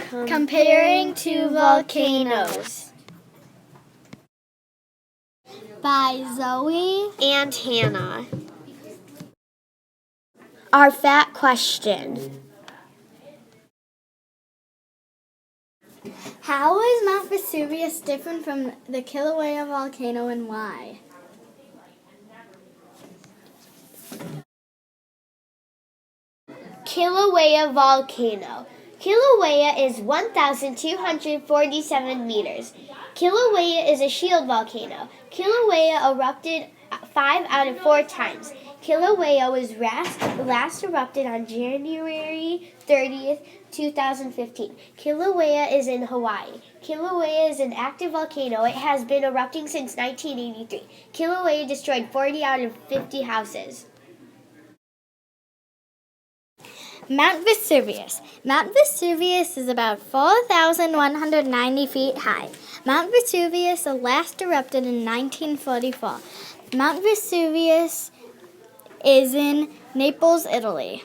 Comparing two volcanoes by Zoe and Hannah. Our fat question. How is Mount Vesuvius different from the Kilauea volcano and why? Kilauea volcano. Kilauea is 1,247 meters. Kilauea is a shield volcano. Kilauea erupted 5 out of 4 times. Kilauea was last erupted on January 30th, 2015. Kilauea is in Hawaii. Kilauea is an active volcano. It has been erupting since 1983. Kilauea destroyed 40 out of 50 houses. Mount Vesuvius. Mount Vesuvius is about 4,190 feet high. Mount Vesuvius last erupted in 1944. Mount Vesuvius is in Naples, Italy.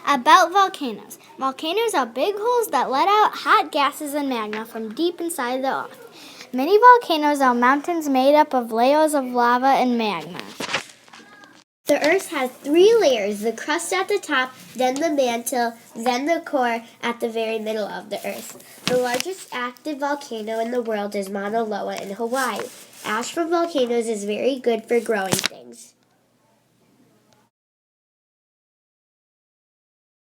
About volcanoes. Volcanoes are big holes that let out hot gases and magma from deep inside the earth. Many volcanoes are mountains made up of layers of lava and magma. The Earth has 3 layers, the crust at the top, then the mantle, then the core at the very middle of the Earth. The largest active volcano in the world is Mauna Loa in Hawaii. Ash from volcanoes is very good for growing things.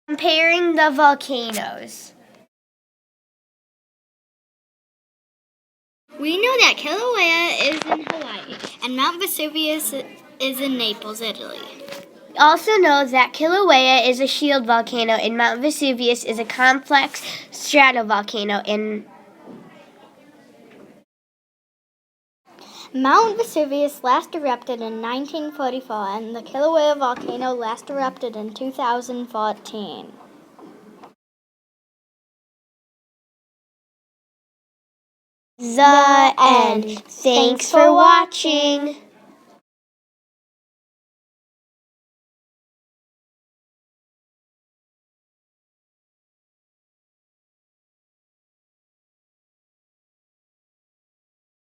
Comparing the volcanoes. We know that Kilauea is in Hawaii and Mount Vesuvius is in Naples, Italy. We also know that Kilauea is a shield volcano and Mount Vesuvius is a complex stratovolcano in Mount Vesuvius last erupted in 1944 and the Kilauea volcano last erupted in 2014. The end. Thanks for watching.